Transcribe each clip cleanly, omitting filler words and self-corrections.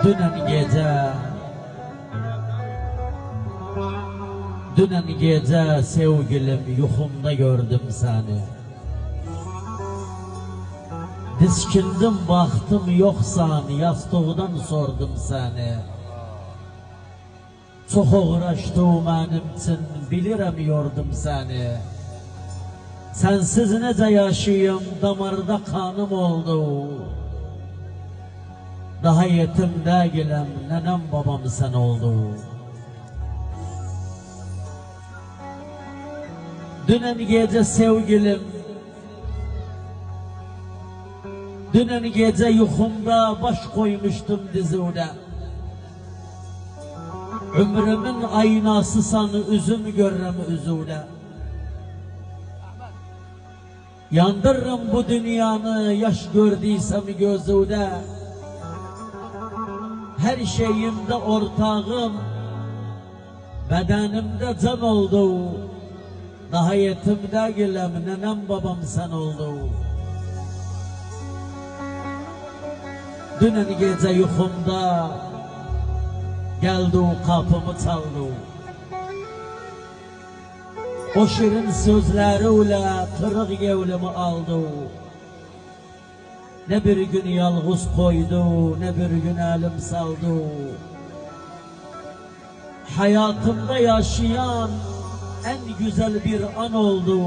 Dünen gece sevgilim yuxumda gördüm seni. Diskindim baktım yoksan, yastıqdan sordum seni. Çox uğraşdı mənim için, bilirəm yordum seni. Sensiz necə yaşayım, damarda kanım oldu. Daha yetim değilim, nenem babam sen oldu. Dünen gece sevgilim, dünen gece yuxumda baş koymuştum dizine. Ömrümün aynasısan, üzüm görürüm üzüne. Yandırırım bu dünyanı, yaş gördüysem gözüne. Her şeyimde ortağım, bedenimde can oldu. Daha yetim değilim, nenem babam sen oldu. Dünen gece yuxumda geldi, kapımı çaldı. O şirin sözleriyle kırık yevlimi aldı. Ne bir gün yalğız koydu, ne bir gün elim saldı. Hayatımda yaşayan en güzel bir an oldu.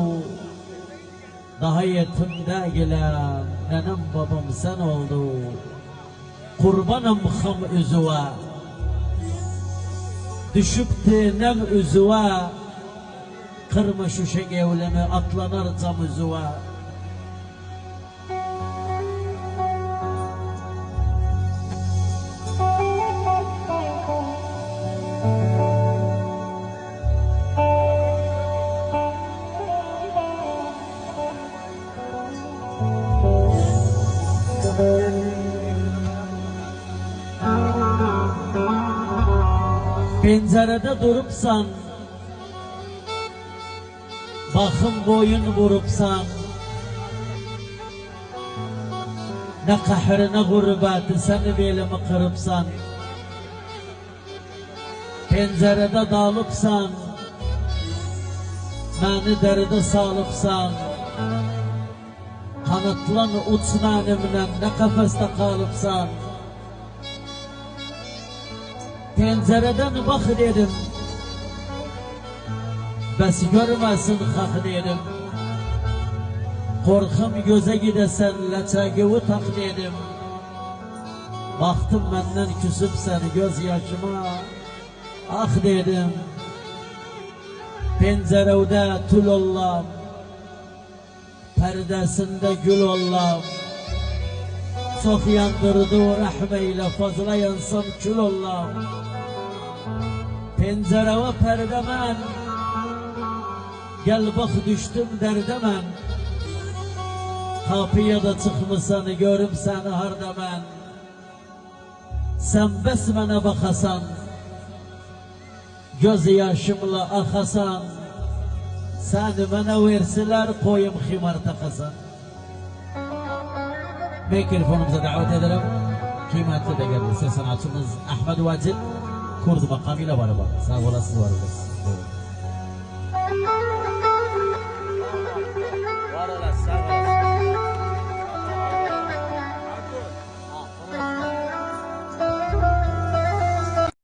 Daha yetim değilim, nenem babam sen oldu. Kurbanım xam üzüve, düşüptü nem üzüve. Kırma şu şegevlemi, atlanar cam üzüve. Pencerede durupsan, bakım boyun vurupsan, ne kahır ne gurbeti seni belimi kırıpsan, pencerede dalıpsan, beni derde salıpsan, kanıtlan uç benimle ne kafeste kalıpsan, pencereden bak dedim, bes görmesin hak dedim. Korkum göze gidesen leçeği tak dedim. Baktım benden küsüp seni gözyaşıma, ah dedim. Pencerede tül ollam, perdesinde gül ollam. Çok yandırdı o rahmeyle, fazla yansam kül ollam. Pencere ve perdemen, gel bak düştüm derdemen. Kapıya da çıkmışsanı görüm seni hardamen. Sen besmene bakasan, göz yaşımla akasan. Seni bana verseler koyum himar takasan. Mikrofonumuza davet ederim. Kıymetli değerli ses sanatçımız Ahmet Vacil Kurd makamıyla var. Sağ olasınız, var olasınız.